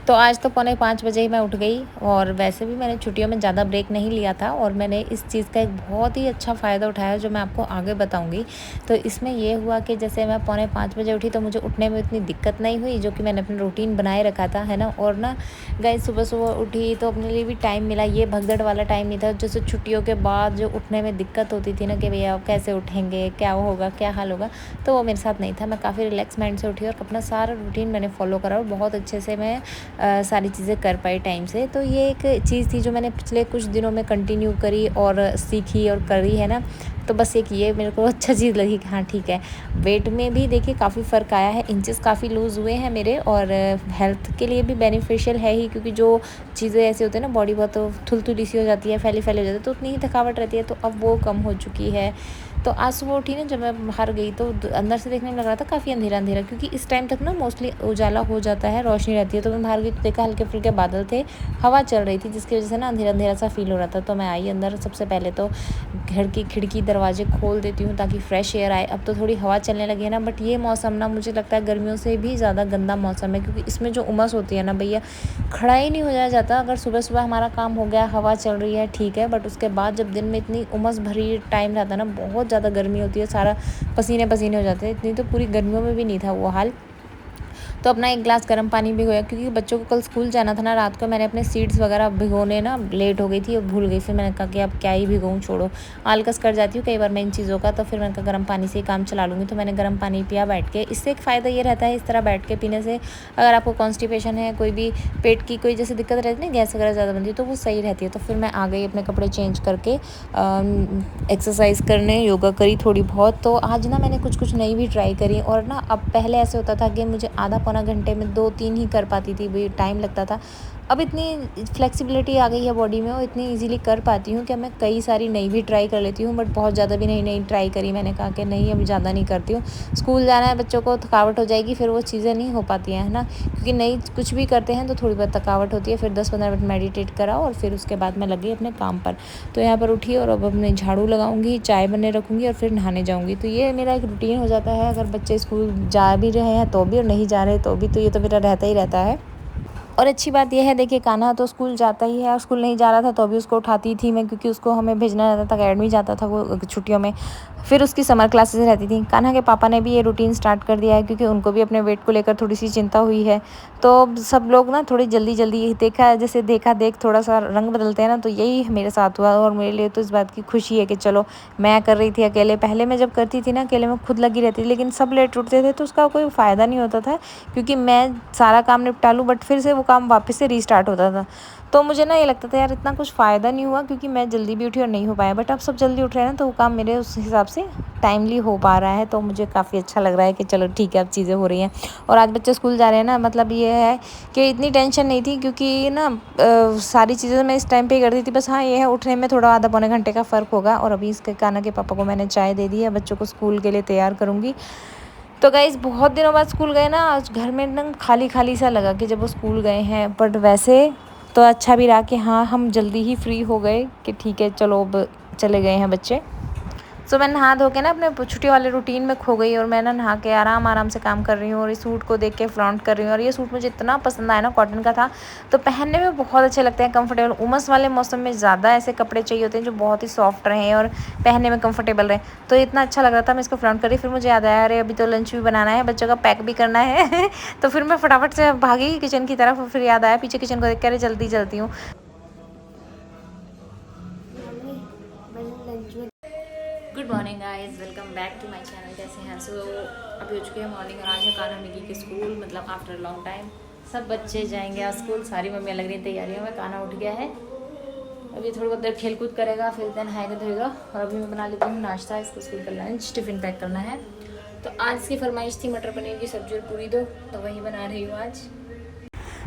तो आज तो पौने 5 बजे ही मैं उठ गई और वैसे भी मैंने छुट्टियों में ज़्यादा ब्रेक नहीं लिया था और मैंने इस चीज़ का एक बहुत ही अच्छा फ़ायदा उठाया जो मैं आपको आगे बताऊंगी। तो इसमें ये हुआ कि जैसे मैं पौने 5 बजे उठी तो मुझे उठने में इतनी दिक्कत नहीं हुई, जो कि मैंने अपना रूटीन बनाए रखा था, है ना। और ना गाइस, सुबह सुबह उठी तो अपने लिए भी टाइम मिला। ये भगदड़ वाला टाइम नहीं था जैसे छुट्टियों के बाद जो उठने में दिक्कत होती थी ना कि भैया कैसे उठेंगे, क्या होगा, क्या हाल होगा। तो वो मेरे साथ नहीं था। मैं काफ़ी रिलैक्स माइंड से उठी और अपना सारा रूटीन मैंने फॉलो करा और बहुत अच्छे से मैं सारी चीज़ें कर पाई टाइम से। तो ये एक चीज़ थी जो मैंने पिछले कुछ दिनों में कंटिन्यू करी और सीखी और करी, है ना। तो बस एक ये मेरे को अच्छा चीज़ लगी कि हाँ ठीक है। वेट में भी देखिए काफ़ी फ़र्क आया है, इंचेस काफ़ी लूज़ हुए हैं मेरे, और हेल्थ के लिए भी बेनिफिशियल है ही, क्योंकि जो चीज़ें ऐसी होती है ना, बॉडी बहुत थुलथुली सी हो जाती है, फैली फैली हो जाती है, तो उतनी ही थकावट रहती है, तो अब वो कम हो चुकी है। तो आज सुबह उठी ना, जब मैं बाहर गई तो अंदर से देखने में लग रहा था काफ़ी अंधेरा अंधेरा, क्योंकि इस टाइम तक ना मोस्टली उजाला हो जाता है, रोशनी रहती है। तो मैं बाहर गई तो देखा हल्के फुल्के बादल थे, हवा चल रही थी, जिसकी वजह से ना अंधेरा अंधेरा सा फील हो रहा था। तो मैं आई अंदर, सबसे पहले तो घर की खिड़की दरवाजे खोल देती हूँ ताकि फ्रेश एयर आए। अब तो थोड़ी हवा चलने लगी है ना, बट ये मौसम ना मुझे लगता है गर्मियों से भी ज़्यादा गंदा मौसम है, क्योंकि इसमें जो उमस होती है ना भैया, खड़ा ही नहीं हो जाया जाता। अगर सुबह सुबह हमारा काम हो गया, हवा चल रही है, ठीक है, बट उसके बाद जब दिन में इतनी उमस भरी टाइम रहता है ना, बहुत ज़्यादा गर्मी होती है, सारा पसीने पसीने हो जाते हैं। इतनी तो पूरी गर्मियों में भी नहीं था वो हाल। तो अपना एक गिलास गर्म पानी भिगोया, क्योंकि बच्चों को कल स्कूल जाना था ना। रात को मैंने अपने सीड्स वगैरह भिगोने ना लेट हो गई थी और भूल गई। फिर मैंने कहा कि अब क्या ही भिगोऊँ, छोड़ो, आलकस कर जाती हूँ कई बार मैं इन चीज़ों का। तो फिर मैंने कहा गर्म पानी से ही काम चला लूँगी। तो मैंने गर्म पानी पिया बैठ के। इससे एक फ़ायदा ये रहता है, इस तरह बैठ के पीने से, अगर आपको कॉन्स्टिपेशन है, कोई भी पेट की कोई जैसे दिक्कत रहती है ना, गैस वगैरह ज़्यादा बनती है, तो वो सही रहती है। तो फिर मैं आ गई अपने कपड़े चेंज करके एक्सरसाइज करने, योगा करी थोड़ी बहुत। तो आज ना मैंने कुछ नई भी ट्राई करी। और ना अब पहले ऐसे होता था कि मुझे आधा पौना घंटे में 2-3 ही कर पाती थी, वही टाइम लगता था। अब इतनी फ्लेक्सिबिलिटी आ गई है बॉडी में और इतनी इजीली कर पाती हूँ कि मैं कई सारी नई भी ट्राई कर लेती हूँ। बट बहुत ज़्यादा भी नई ट्राई करी। मैंने कहा कि नहीं, अभी ज़्यादा नहीं करती हूँ, स्कूल जाना है, बच्चों को थकावट हो जाएगी, फिर वो चीज़ें नहीं हो पाती हैं, है ना। क्योंकि नई कुछ भी करते हैं तो थोड़ी बहुत थकावट होती है। फिर 10-15 मिनट मेडिटेट करा और फिर उसके बाद मैं लगी अपने काम पर। तो यहाँ पर उठी और अब अपने झाड़ू लगाऊंगी, चाय बनने रखूँगी और फिर नहाने जाऊँगी। तो ये मेरा एक रूटीन हो जाता है। अगर बच्चे स्कूल जा भी रहे हैं तो भी, और नहीं जा रहे तो भी, तो ये तो मेरा रहता ही रहता है। और अच्छी बात यह है, देखिए कान्हा तो स्कूल जाता ही है, और स्कूल नहीं जा रहा था तो अभी उसको उठाती थी मैं, क्योंकि उसको हमें भेजना रहता था, अकेडमी जाता था वो छुट्टियों में। फिर उसकी समर क्लासेस रहती थी। कान्हा के पापा ने भी ये रूटीन स्टार्ट कर दिया है, क्योंकि उनको भी अपने वेट को लेकर थोड़ी सी चिंता हुई है। तो सब लोग ना थोड़ी जल्दी जल्दी देखा देख थोड़ा सा रंग बदलते हैं ना, तो यही मेरे साथ हुआ। और मेरे लिए तो इस बात की खुशी है कि चलो, मैं कर रही थी अकेले। पहले मैं जब करती थी ना अकेले, मैं खुद लगी रहती थी, लेकिन सब लेट उठते थे तो उसका कोई फ़ायदा नहीं होता था, क्योंकि मैं सारा काम निपटा लूँ बट फिर से वो काम वापस से रीस्टार्ट होता था। तो मुझे ना ये लगता था यार, इतना कुछ फ़ायदा नहीं हुआ, क्योंकि मैं जल्दी भी उठी और नहीं हो पाया। बट अब सब जल्दी उठ रहे हैं ना, तो वो काम मेरे उस हिसाब से टाइमली हो पा रहा है। तो मुझे काफ़ी अच्छा लग रहा है कि चलो ठीक है, अब चीज़ें हो रही हैं। और आज बच्चे स्कूल जा रहे हैं ना, मतलब ये है कि इतनी टेंशन नहीं थी, क्योंकि ना सारी चीज़ें मैं इस टाइम पे ही करती थी। बस हाँ, ये है उठने में थोड़ा आधा पौने घंटे का फ़र्क होगा। और अभी इसके कान्हा के पापा को मैंने चाय दे दी है, बच्चों को स्कूल के लिए तैयार करूँगी। तो गाइस, बहुत दिनों बाद स्कूल गए ना, आज घर में एकदम खाली खाली सा लगा कि जब वो स्कूल गए हैं। बट वैसे तो अच्छा भी रहा कि हाँ, हम जल्दी ही फ्री हो गए कि ठीक है चलो, अब चले गए हैं बच्चे। सो मैं नहा धो के ना अपने छुट्टी वाले रूटीन में खो गई, और मैं ना नहा के आराम आराम से काम कर रही हूँ। और इस सूट को देख के फ्लॉन्ट कर रही हूँ। और ये सूट मुझे इतना पसंद आया ना, कॉटन का था, तो पहनने में बहुत अच्छे लगते हैं, कंफर्टेबल। उमस वाले मौसम में ज़्यादा ऐसे कपड़े चाहिए होते हैं जो बहुत ही सॉफ्ट रहें और पहनने में कंफर्टेबल रहें। तो इतना अच्छा लग रहा था, मैं इसको फ्लॉन्ट कर रही। फिर मुझे याद आया, अरे अभी तो लंच भी बनाना है, बच्चों का पैक भी करना है तो फिर मैं फटाफट से भागी किचन की तरफ। फिर याद आया पीछे किचन को देख कर, अरे जल्दी जल्दी हूँ। Good morning guys, welcome back to my channel. कैसे हैं? सो अभी हो चुके हैं मॉर्निंग, और आज है कान्हा मिकी के स्कूल, मतलब आफ्टर लॉन्ग टाइम सब बच्चे जाएंगे आज स्कूल। सारी मम्मियाँ लग रही हैं तैयारियों में। कान्हा उठ गया है, अभी थोड़ी बहुत देर खेल कूद करेगा, फिर देन नहाएगा धोएगा। और अभी मैं बना लेती हूँ नाश्ता, इसको स्कूल का लंच टिफ़िन पैक करना है। तो आज की फरमाइश थी मटर पनीर की सब्ज़ी और पूरी दो, तो वही बना रही हूँ आज।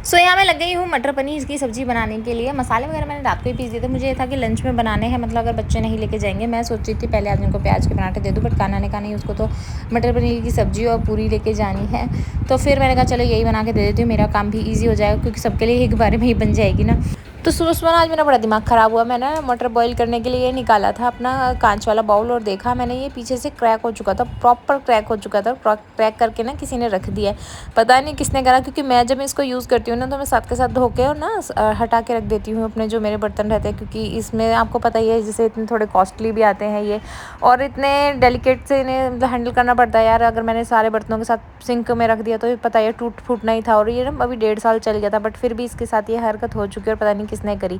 सो यहाँ मैं लग गई हूँ मटर पनीर की सब्ज़ी बनाने के लिए। मसाले वगैरह मैंने रात को ही पीस दिए थे। मुझे ये था कि लंच में बनाने हैं, मतलब अगर बच्चे नहीं लेके जाएंगे। मैं सोच रही थी पहले आज उनको प्याज के पराठे दे दूँ, बट कान्हा ने कहा नहीं, उसको तो मटर पनीर की सब्ज़ी और पूरी लेके जानी है। तो फिर मैंने कहा चलो यही बना के दे देती हूँ, मेरा काम भी ईजी हो जाएगा, क्योंकि सबके लिए एक बार में ही बन जाएगी ना। तो सुबह-सुबह आज मेरा बड़ा दिमाग ख़राब हुआ। मैंने मटर बॉईल करने के लिए निकाला था अपना काँच वाला बाउल और देखा मैंने ये पीछे से क्रैक हो चुका था, प्रॉपर क्रैक हो चुका था। क्रैक करके ना किसी ने रख दिया है। पता नहीं किसने करा, क्योंकि मैं जब इसको यूज़ करती हूँ ना तो मैं साथ के साथ धो के और ना हटा के रख देती हूँ अपने जो मेरे बर्तन रहते हैं, क्योंकि इसमें आपको पता ही है जैसे इतने थोड़े कॉस्टली भी आते हैं ये, और इतने डेलिकेट से इन्हें मतलब हैंडल करना पड़ता है यार। अगर मैंने सारे बर्तनों के साथ सिंक में रख दिया तो पता है टूट फूटना ही था, और ये ना अभी 1.5 साल चल गया था, बट फिर भी इसके साथ ये हरकत हो चुकी है और पता नहीं किसने करी,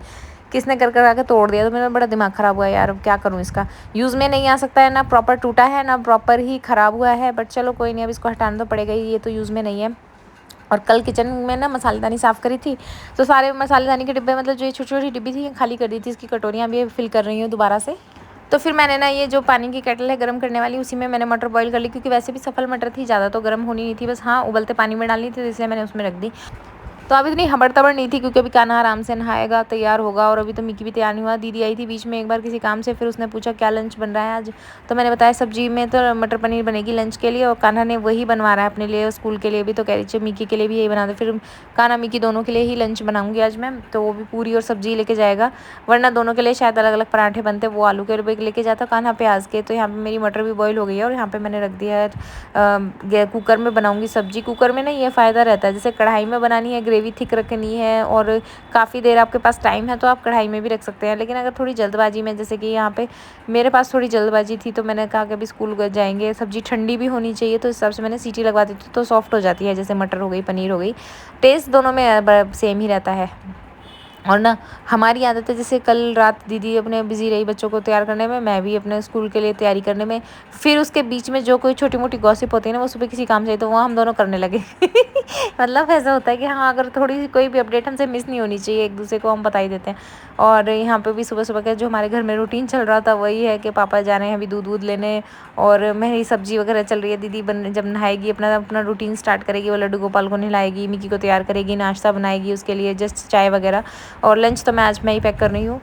किसने कर कर आके तोड़ दिया। तो मेरा बड़ा दिमाग ख़राब हुआ यार, अब क्या करूँ, इसका यूज़ में नहीं आ सकता है, ना प्रॉपर टूटा है ना प्रॉपर ही ख़राब हुआ है, बट चलो कोई नहीं, अब इसको हटाना तो पड़ेगा ही, ये तो यूज़ में नहीं है। और कल किचन में ना मसालेदानी साफ़ करी थी, तो सारे मसालेदानी के डिब्बे मतलब जो ये छोटी छोटी डिब्बी थी खाली कर दी थी, इसकी कटोरियाँ भी फिल कर रही हूँ दोबारा से। तो फिर मैंने ना ये जो पानी की केटल है गर्म करने वाली, उसी में मैंने मटर बॉईल कर ली, क्योंकि वैसे भी सफल मटर थी, ज़्यादा तो गर्म होनी नहीं थी, बस हाँ उबलते पानी में डालनी थी, इसलिए मैंने उसमें रख दी। तो अब इतनी हबड़-तबड़ नहीं थी, क्योंकि अभी कान्हा आराम से नहाएगा, तैयार होगा, और अभी तो मिकी भी तैयार नहीं हुआ। दीदी आई थी बीच में एक बार किसी काम से, फिर उसने पूछा क्या लंच बन रहा है आज, तो मैंने बताया सब्जी में तो मटर पनीर बनेगी लंच के लिए, और कान्हा ने वही बनवा रहा है अपने लिए, स्कूल के लिए भी, तो कह रही थी मिकी के लिए भी यही बना दे। फिर कान्हा मिकी दोनों के लिए ही लंच बनाऊंगी आज मैं, तो वो भी पूरी और सब्जी लेके जाएगा, वरना दोनों के लिए शायद अलग अलग पराठे बनते, वो आलू के लेके जाता, कान्हा प्याज के। तो यहाँ पर मेरी मटर भी बॉयल हो गई है, और यहाँ पर मैंने रख दिया है कुकर में बनाऊँगी सब्जी। कुकर में ना ये फ़ायदा रहता है, जैसे कढ़ाई में बनानी है, ग्रेवी थिक रखनी है और काफ़ी देर आपके पास टाइम है तो आप कढ़ाई में भी रख सकते हैं, लेकिन अगर थोड़ी जल्दबाजी में, जैसे कि यहाँ पे मेरे पास थोड़ी जल्दबाजी थी, तो मैंने कहा कि अभी स्कूल जाएंगे, सब्जी ठंडी भी होनी चाहिए, तो इस हिसाब से मैंने सीटी लगवा दी थी, तो सॉफ्ट हो जाती है, जैसे मटर हो गई पनीर हो गई, टेस्ट दोनों में सेम ही रहता है। और ना हमारी आदत है, जैसे कल रात दीदी अपने बिज़ी रही बच्चों को तैयार करने में, मैं भी अपने स्कूल के लिए तैयारी करने में, फिर उसके बीच में जो कोई छोटी मोटी गॉसिप होती है ना, वो सुबह किसी काम से तो वो हम दोनों करने लगे मतलब ऐसा होता है कि हाँ, अगर थोड़ी कोई भी अपडेट हमसे मिस नहीं होनी चाहिए, एक दूसरे को हम बता ही देते हैं। और यहाँ पे भी सुबह सुबह का जो हमारे घर में रूटीन चल रहा था वही है कि पापा जा रहे हैं अभी दूध वूध लेने, और मेरी सब्जी वगैरह चल रही है। दीदी जब नहाएगी अपना अपना रूटीन स्टार्ट करेगी, वो लड्डू गोपाल को नहलाएगी, मिकी को तैयार करेगी, नाश्ता बनाएगी उसके लिए, जस्ट चाय वगैरह, और लंच तो आज मैं ही पैक कर रही हूँ।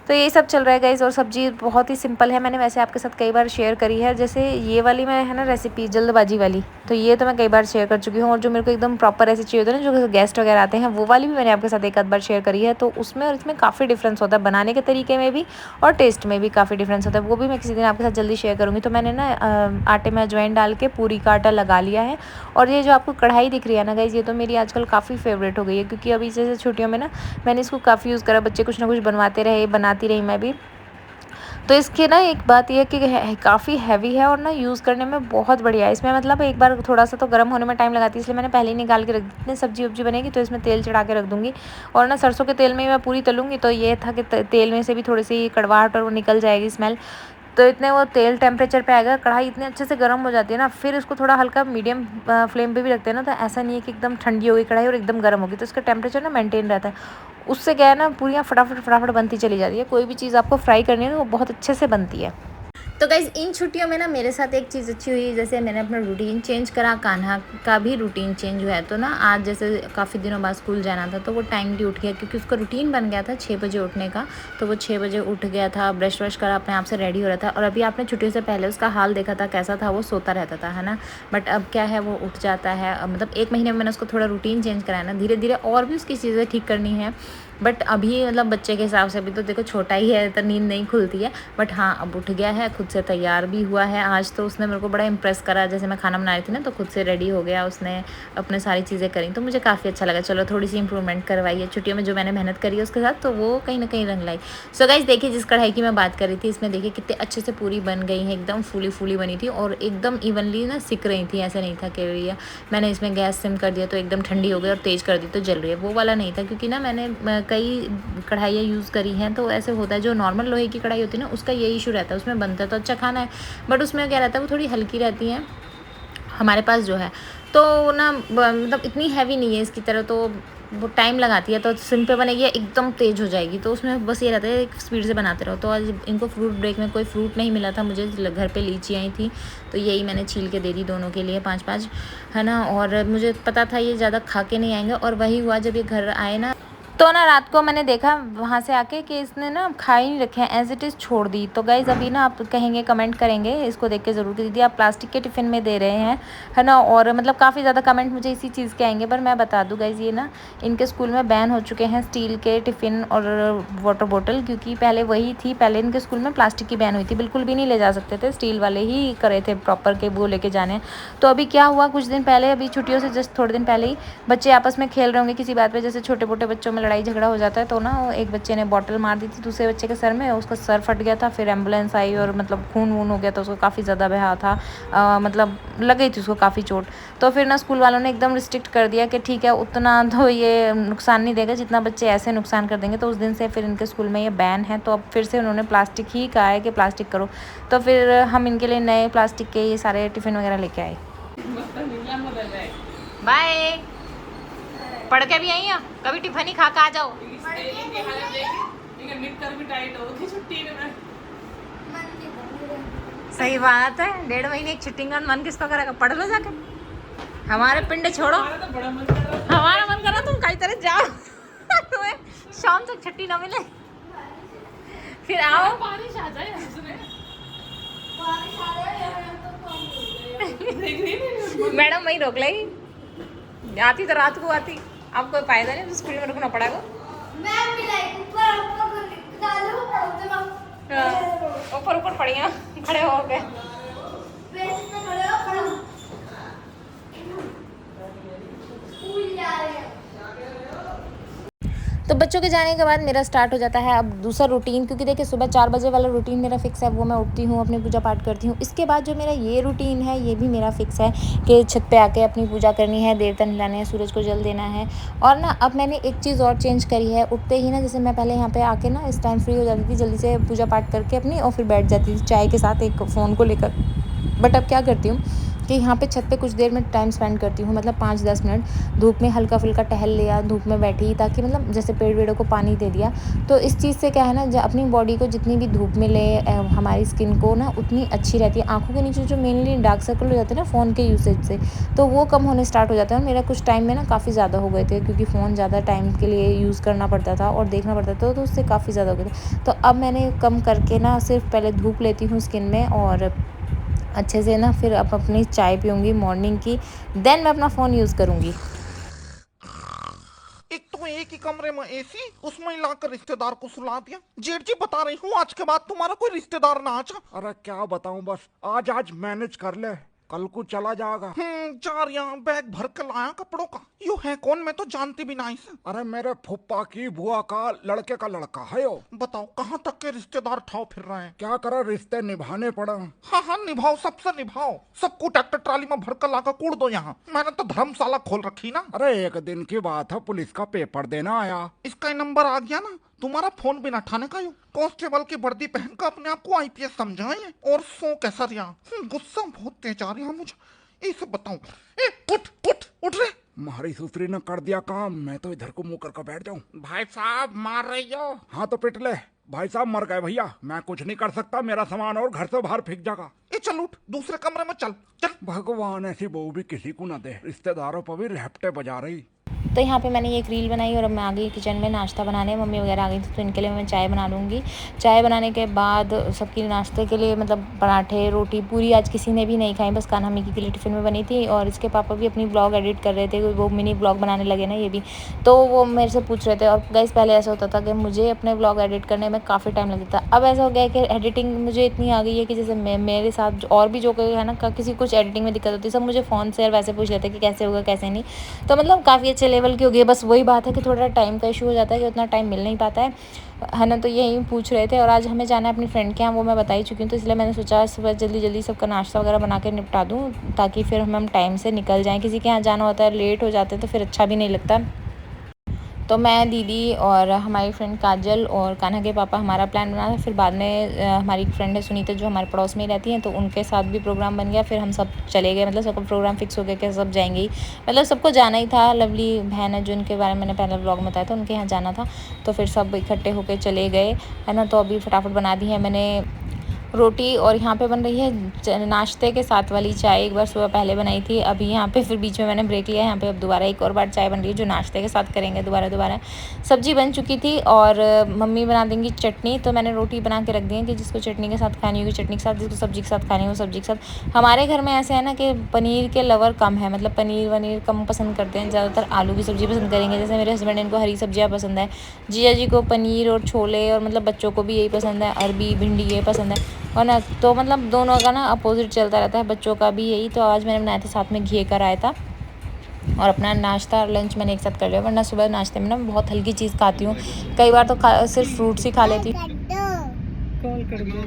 तो यही सब चल रहा है गाइज़, और सब्ज़ी बहुत ही सिंपल है, मैंने वैसे आपके साथ कई बार शेयर करी है, जैसे ये वाली मैं है ना रेसिपी जल्दबाजी वाली, तो ये तो मैं कई बार शेयर कर चुकी हूँ, और जो मेरे को एकदम प्रॉपर ऐसी चाहिए होती है ना, जो गेस्ट वगैरह आते हैं, वो वाली भी मैंने आपके साथ एक आध बार शेयर करी है। तो उसमें और इसमें काफ़ी डिफरेंस होता है, बनाने के तरीके में भी और टेस्ट में भी काफ़ी डिफरेंस होता है, वो भी मैं किसी दिन आपके साथ जल्दी शेयर करूँगी। तो मैंने ना आटे में अजवाइन डाल के पूरी का आटा लगा लिया है, और ये जो आपको कढ़ाई दिख रही है ना गाइज़, ये तो मेरी आजकल काफ़ी फेवरेट हो गई है, क्योंकि अभी जैसे छुट्टियों में ना मैंने इसको काफ़ी यूज़ करा, बच्चे कुछ ना कुछ बनवाते रहे, बनाती रही मैं भी। तो इसकी ना एक बात ये है कि काफ़ी हैवी है, और ना यूज़ करने में बहुत बढ़िया है। इसमें मतलब एक बार थोड़ा सा तो गर्म होने में टाइम लगाती है, इसलिए मैंने पहले ही निकाल के रख दी। इतनी सब्जी वब्जी बनेगी तो इसमें तेल चढ़ा के रख दूँगी, और ना सरसों के तेल में ही मैं पूरी तलूँगी, तो ये था कि तेल में से भी थोड़ी सी कड़वाहट और वो निकल जाएगी स्मेल। तो इतने वो तेल टेम्परेचर पे आएगा, कढ़ाई इतने अच्छे से गर्म हो जाती है ना, फिर उसको थोड़ा हल्का मीडियम फ्लेम पे भी रखते हैं ना, तो ऐसा नहीं है कि एकदम ठंडी हो गई कढ़ाई और एकदम गर्म होगी, तो इसका टेम्परेचर ना मेंटेन रहता है। उससे क्या है ना, पूरियाँ फटाफट फटाफट बनती चली जाती है। कोई भी चीज़ आपको फ्राई करनी है ना, वो बहुत अच्छे से बनती है। तो गाइज़ इन छुट्टियों में ना मेरे साथ एक चीज़ अच्छी हुई, जैसे मैंने अपना रूटीन चेंज करा, कान्हा का भी रूटीन चेंज हुआ है। तो ना आज जैसे काफ़ी दिनों बाद स्कूल जाना था, तो वो टाइमली उठ गया, क्योंकि उसका रूटीन बन गया था 6 बजे उठने का। तो वो 6 बजे उठ गया था, ब्रश व्रश करा, अपने आप से रेडी हो रहा था। और अभी आपने छुट्टियों से पहले उसका हाल देखा था कैसा था, वो सोता रहता था, है ना। बट अब क्या है, वो उठ जाता है। मतलब 1 महीने में मैंने उसको थोड़ा रूटीन चेंज कराया ना, धीरे धीरे और भी उसकी चीज़ें ठीक करनी है। बट अभी मतलब बच्चे के हिसाब से अभी तो देखो छोटा ही है, तो नींद नहीं खुलती है। बट हाँ, अब उठ गया है, खुद से तैयार भी हुआ है। आज तो उसने मेरे को बड़ा इम्प्रेस करा, जैसे मैं खाना बना रही थी ना, तो खुद से रेडी हो गया, उसने अपने सारी चीज़ें करी, तो मुझे काफ़ी अच्छा लगा। चलो थोड़ी सी इंप्रूवमेंट करवाई है छुट्टियों में, जो मैंने मेहनत करी है उसके साथ, तो वो कहीं ना कहीं रंग लाई। सो गाइस देखिए, जिस कढ़ाई की मैं बात कर रही थी, इसमें देखिए कितने अच्छे से पूरी बन गई है, एकदम फूली फूली बनी थी, और एकदम इवनली ना सिक रही थी। ऐसा नहीं था कि भैया मैंने इसमें गैस सिम कर दिया तो एकदम ठंडी हो गई और तेज़ कर दी तो जल रही है, वो वाला नहीं था। क्योंकि ना मैंने कई कढ़ाइयाँ यूज़ करी हैं, तो ऐसे होता है, जो नॉर्मल लोहे की कढ़ाई होती है ना, उसका ये इशू रहता है, उसमें बनता है तो अच्छा खाना है, बट उसमें क्या रहता है, वो थोड़ी हल्की रहती है हमारे पास जो है, तो ना मतलब इतनी हैवी नहीं है इसकी तरह, तो वो टाइम लगाती है। तो सिम पे बनेगी एकदम तेज़ हो जाएगी, तो उसमें बस ये रहता है एक स्पीड से बनाते रहो। तो आज इनको फ्रूट ब्रेक में कोई फ्रूट नहीं मिला था, मुझे घर पे लीची आई थी, तो यही मैंने छील के दे दी दोनों के लिए 5-5, है ना। और मुझे पता था ये ज़्यादा खा के नहीं आएंगे, और वही हुआ जब ये घर आए ना, तो तो ना रात को मैंने देखा वहाँ से आके कि इसने ना खा ही नहीं रखे हैं, एज इट इज़ छोड़ दी। तो गाइज़ अभी ना आप कहेंगे, कमेंट करेंगे इसको देख के ज़रूर कि दीदी आप प्लास्टिक के टिफ़िन में दे रहे हैं, है ना। और मतलब काफ़ी ज़्यादा कमेंट मुझे इसी चीज़ के आएंगे। पर मैं बता दूँ गाइज़, ये ना इनके स्कूल में बैन हो चुके हैं स्टील के टिफ़िन और वाटर बॉटल, क्योंकि पहले वही थी, पहले इनके स्कूल में प्लास्टिक की बैन हुई थी, बिल्कुल भी नहीं ले जा सकते थे, स्टील वाले ही करे थे प्रॉपर के वो लेके जाने। तो अभी क्या हुआ, कुछ दिन पहले, अभी छुट्टियों से जस्ट थोड़े दिन पहले ही बच्चे आपस में खेल रहे होंगे किसी बात पे, जैसे छोटे मोटे बच्चों में लड़ाई झगड़ा हो जाता है, तो ना एक बच्चे ने बॉटल मार दी थी दूसरे बच्चे के सर में, उसका सर फट गया था, फिर एम्बुलेंस आई और मतलब खून वून हो गया था, उसको काफ़ी ज़्यादा बहा था, मतलब लग गई थी उसको काफ़ी चोट। तो फिर ना स्कूल वालों ने एकदम रिस्ट्रिक्ट कर दिया कि ठीक है उतना तो ये नुकसान नहीं देगा जितना बच्चे ऐसे नुकसान कर देंगे। तो उस दिन से फिर इनके स्कूल में ये बैन है। तो अब फिर से उन्होंने प्लास्टिक ही कहा है कि प्लास्टिक करो। तो फिर हम इनके लिए नए प्लास्टिक के ये सारे टिफ़िन वगैरह लेके आए। बाय, पढ़ के भी आई हैं, कभी टिफिन ही खा के आ जाओ। सही बात है, 1.5 महीने की छुट्टी का मन किसका करेगा, पढ़ लो जाके। हमारे पिंड छोड़ो, हमारा मन कर रहा तुम कई तरह जाओ तुम्हें शाम तक छुट्टी ना मिले, फिर आओ। बारिश आ जाए मैडम वही रोक लेगी, आती तो रात को आती, अब कोई फायदा नहीं, तो स्कूल में रुकना पड़ेगा। ऊपर ऊपर पड़िया खड़े हो गए। तो बच्चों के जाने के बाद मेरा स्टार्ट हो जाता है अब दूसरा रूटीन, क्योंकि देखिए सुबह 4 बजे वाला रूटीन मेरा फिक्स है, वो मैं उठती हूँ, अपनी पूजा पाठ करती हूँ। इसके बाद जो मेरा ये रूटीन है ये भी मेरा फिक्स है कि छत पे आके अपनी पूजा करनी है, देवता नहलाने हैं, सूरज को जल देना है। और ना अब मैंने एक चीज़ और चेंज करी है, उठते ही ना, जैसे मैं पहले यहाँ पर आके ना इस टाइम फ्री हो जाती थी, जल्दी से पूजा पाठ करके अपनी, और फिर बैठ जाती थी चाय के साथ एक फ़ोन को लेकर। बट अब क्या करती हूँ कि यहाँ पे छत पे कुछ देर में टाइम स्पेंड करती हूँ, मतलब 5-10 मिनट धूप में हल्का फुल्का टहल लिया, धूप में बैठी, ताकि मतलब जैसे पेड़ वेड़ों को पानी दे दिया। तो इस चीज़ से क्या है ना, अपनी बॉडी को जितनी भी धूप मिले, हमारी स्किन को ना उतनी अच्छी रहती है। आँखों के नीचे जो मेनली डार्क सर्कल हो जाते हैं ना फ़ोन के यूसेज से, तो वो कम होने स्टार्ट हो जाते हैं। और मेरा कुछ टाइम में ना काफ़ी ज़्यादा हो गए थे, क्योंकि फ़ोन ज़्यादा टाइम के लिए यूज़ करना पड़ता था और देखना पड़ता था, तो उससे काफ़ी ज़्यादा हो गए थे। तो अब मैंने कम करके ना सिर्फ पहले धूप लेती हूँ स्किन में, और अच्छे से ना फिर अब अपनी चाय पीऊँगी मॉर्निंग की, देन मैं अपना फ़ोन यूज़ करूँगी। एक तो एक ही कमरे में एसी, उसमें लाकर रिश्तेदार को सुला दिया। जेठ जी बता रही हूँ आज के बाद तुम्हारा कोई रिश्तेदार ना आचा। अरे क्या बताऊं, बस आज आज मैनेज कर ले, कल को चला जाएगा। चार यहाँ बैग भर कर लाया कपड़ों का। यू है कौन, मैं तो जानती भी नहीं से। अरे मेरे फुप्पा की बुआ का लड़के का लड़का है यो। बताओ कहाँ तक के रिश्तेदार ठाव फिर रहे हैं। क्या करे, रिश्ते निभाने पड़े। हाँ हाँ निभाओ, सबसे निभाओ, सबको ट्रैक्टर ट्राली में भर कर लाकर कूड़ दो यहाँ। मैंने तो धर्मशाला खोल रखी ना। अरे एक दिन की बात है, पुलिस का पेपर देना आया, इसका नंबर आ गया ना, तुम्हारा फोन बिना ठाने का। यू कांस्टेबल की वर्दी पहनकर अपने आप को आईपीएस समझाए, और सो कैसा रिया। गुस्सा बहुत तेज आ रहा मुझे। इसे बताऊं, उठ उठ उठ रे। हमारी सुसरी ने कर दिया काम, मैं तो इधर को मुंह करके बैठ जाऊं। भाई साहब मार रही हो। हाँ तो पिट ले। भाई साहब मर गए भैया, मैं कुछ नहीं कर सकता, मेरा सामान और घर से बाहर फेंक जाएगा। चल उठ, दूसरे कमरे में चल चल। भगवान ऐसी बहू भी किसी को ना दे, रिश्तेदारों पर भी रेपटे बजा रही। तो यहाँ पे मैंने ये एक रील बनाई और अब मैं आ गई किचन में नाश्ता बनाने। मम्मी वगैरह आ गई थी, तो इनके लिए मैं चाय बना लूँगी। चाय बनाने के बाद सबके नाश्ते के लिए मतलब पराठे, रोटी, पूरी आज किसी ने भी नहीं खाई, बस कान्हा मिकी के लिए टिफ़िन में बनी थी। और इसके पापा भी अपनी ब्लॉग एडिट कर रहे थे, वो मिनी ब्लॉग बनाने लगे ना ये भी, तो वो मेरे से पूछ रहे थे। और गाइस पहले ऐसा होता था कि मुझे अपने ब्लॉग एडिट करने में काफ़ी टाइम लगता था। अब ऐसा हो गया है कि एडिटिंग मुझे इतनी आ गई है कि जैसे मेरे साथ और भी जो कोई है ना, किसी कुछ एडिटिंग में दिक्कत होती है, सब मुझे फ़ोन से और वैसे पूछ लेते हैं कि कैसे होगा कैसे नहीं। तो मतलब काफ़ी अच्छे लेवल की हो गई है। बस वही बात है कि थोड़ा टाइम का इशू हो जाता है कि उतना टाइम मिल नहीं पाता है ना। तो यही पूछ रहे थे। और आज हमें जाना है अपनी फ्रेंड के यहाँ, वो मैं बता ही चुकी हूँ, तो इसलिए मैंने सोचा सुबह जल्दी जल्दी सबका नाश्ता वगैरह बना के निपटा दूँ, ताकि फिर हम टाइम से निकल जाएँ। किसी के यहाँ जाना होता है, लेट हो जाते हैं तो फिर अच्छा भी नहीं लगता। तो मैं, दीदी और हमारी फ्रेंड काजल और कान्हा के पापा हमारा प्लान बना था। फिर बाद में हमारी एक फ्रेंड है सुनीता, जो हमारे पड़ोस में ही रहती हैं, तो उनके साथ भी प्रोग्राम बन गया। फिर हम सब चले गए, मतलब सबका प्रोग्राम फिक्स हो गया कि सब जाएंगे ही, मतलब सबको जाना ही था। लवली बहन है जो, उनके बारे में मैंने पहले ब्लॉग में बताया था, उनके यहाँ जाना था, तो फिर सब इकट्ठे होकर चले गए, है ना। तो अभी फटाफट बना दी है मैंने रोटी और यहाँ पे बन रही है नाश्ते के साथ वाली चाय। एक बार सुबह पहले बनाई थी, अभी यहाँ पे फिर बीच में मैंने ब्रेक लिया। यहाँ पे अब दोबारा एक और बार चाय बन रही है जो नाश्ते के साथ करेंगे दोबारा। सब्जी बन चुकी थी और मम्मी बना देंगी चटनी, तो मैंने रोटी बना के रख दी है कि जिसको चटनी के साथ खानी होगी चटनी के साथ, जिसको सब्जी के साथ खानी हो सब्जी के साथ। हमारे घर में ऐसे है ना कि पनीर के लवर कम है, मतलब पनीर वनीर कम पसंद करते हैं, ज़्यादातर आलू की सब्ज़ी पसंद करेंगे। जैसे मेरे हस्बैंड, इनको हरी सब्जियाँ पसंद है, जीजा जी को पनीर और छोले, और मतलब बच्चों को भी यही पसंद है, अरबी भिंडी ये पसंद है, और ना तो मतलब दोनों का ना अपोजिट चलता रहता है। बच्चों का भी यही, तो आज मैंने बनाया था साथ में घी का रायता, और अपना नाश्ता और लंच मैंने एक साथ कर लिया। वरना सुबह नाश्ते में ना बहुत हल्की चीज़ खाती हूँ, कई बार तो सिर्फ फ्रूट्स ही खा लेती हूँ। कॉल कर दो।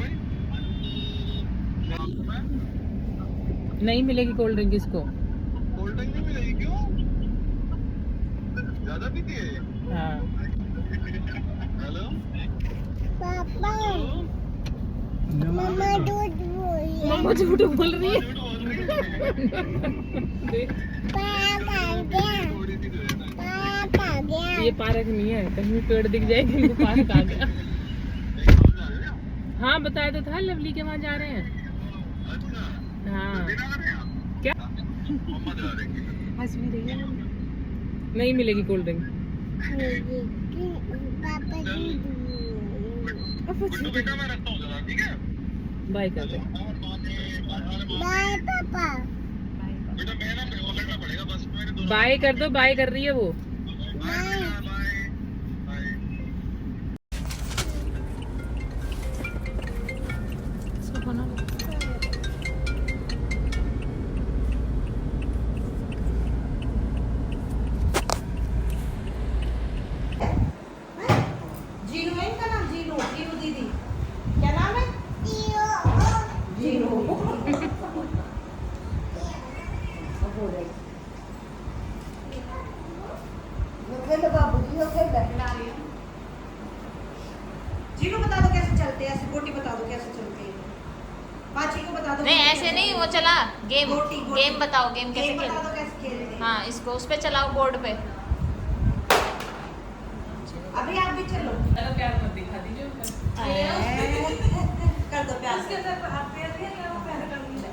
नहीं मिलेगी कोल्ड ड्रिंक इसको। कोल्ड ड्रिंक नहीं मिलेगी क्यों? ज्यादा पीती है ये? हाँ। हेलो पापा मम्मा दूध बोल मम्मा झूठ बोल रही है। पापा आ गया थोड़ी सी दे देना। पापा आ गया ये पार्क नहीं है, कहीं पेड़ दिख जाए कहीं पार्क आ गया। कहाँ जा रहे हो? हाँ बताया तो था, लवली के वहाँ जा रहे हैं। अच्छा हाँ। बिना कर रहे हैं आप? क्या? मम्मा दिला देंगी। हंस भी रही है। नहीं मिलेगी कोल्ड ड्रिंक। पापा दूध गुड्डू बेटा मैं रखता हूँ जरा, ठीक है? बाय कर दे। बाय पापा बेटा मैं ना पकड़ना पड़ेगा बस मेरे दोनों। बाय कर दो, बाय कर रही है वो। Bye bye bye. जीनू है इनका नाम, जीनू, जीनू दीदी। क्या नाम है? जीनू। अब हो रही। वो खेल लो बाबू जी, वो खेल लो। जीनू बता दो कैसे चलते हैं, ऐसे गोटी बता दो कैसे चलते हैं। पाची को बता दो। नहीं ऐसे नहीं, वो चला गेम, गोटी, गोटी। गेम बताओ, गेम कैसे गेम बता खेलते दो कैसे खेलते हैं। हाँ, इसको उस पे चलाओ बोर्ड पे। अभी आप भी चलो। प्यार मत दिखा दीजिए। कर दो प्यार। इसके अंदर आप पैर दिया या वो पैर कर दिया?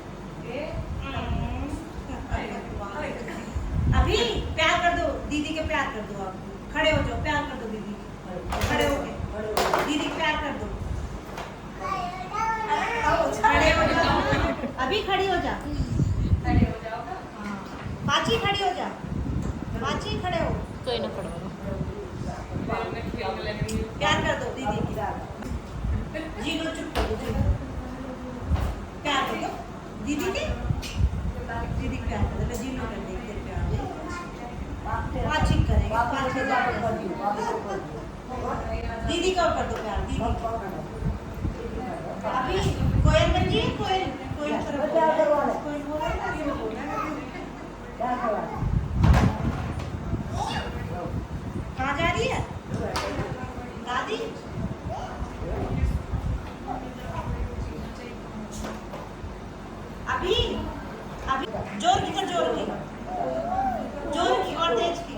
अभी प्यार कर दो, दीदी के प्यार कर दो। आप खड़े हो जाओ, प्यार कर दो दीदी के। खड़े हो के दीदी के प्यार कर दो। खड़े हो जाओ, अभी खड़ी हो जा। पाची खड़ी हो जा, पाची खड़े हो। कोई ना पड़ो। प्यार कर दो दीदी की। जीनो चुप कर दो, जीनो प्यार कर दो दीदी के। दीदी प्यार कर दो, मैं जीनो कर देगी प्यार। पाची करेगा, पाची दीदी का कर दो प्यार, दीदी अभी कोयल बन जी, कोयल कोयल तरफ कोयल बोला ना, ये बोला कहाँ जा रही है दादी? अभी अभी जोर की कर, जोर की और तेज की।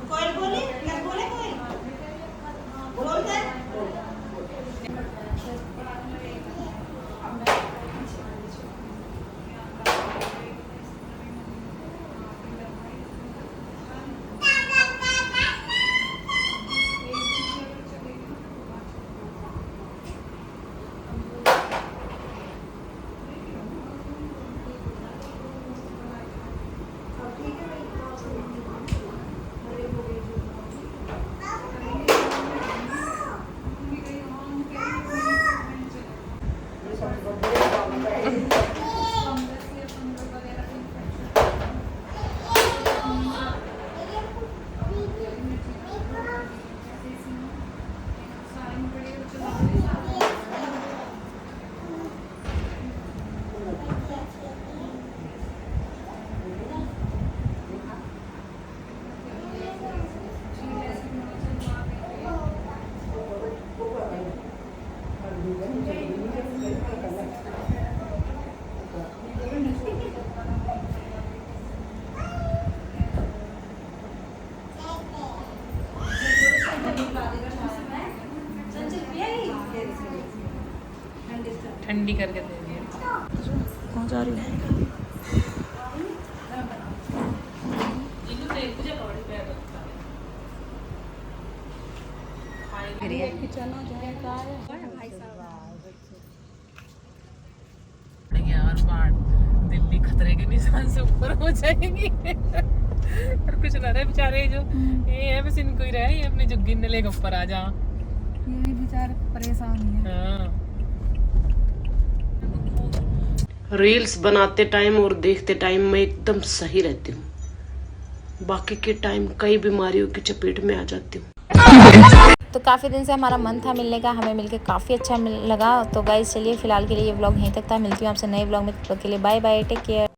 कोयल बोले, क्या बोले कोयल? बोलते हैं। जा रही हूँ। यार बाढ़ दिल्ली खतरे के निशान से ऊपर हो जाएगी। और कुछ ना रहे बेचारे जो ये है बस इनको ही रहे, ये अपने जो गिनने लेके ऊपर आ जा, ये बेचारे परेशान है। हाँ। रील्स बनाते टाइम और देखते टाइम मैं एकदम सही रहती हूँ, बाकी के टाइम कई बीमारियों की चपेट में आ जाती हूँ। तो काफ़ी दिन से हमारा मन था मिलने का, हमें मिलके काफ़ी अच्छा लगा। तो गाइस चलिए फिलहाल के लिए ये व्लॉग यहीं तक था, मिलती हूँ आपसे नए व्लॉग में, तब तक के लिए बाय बाय, टेक केयर।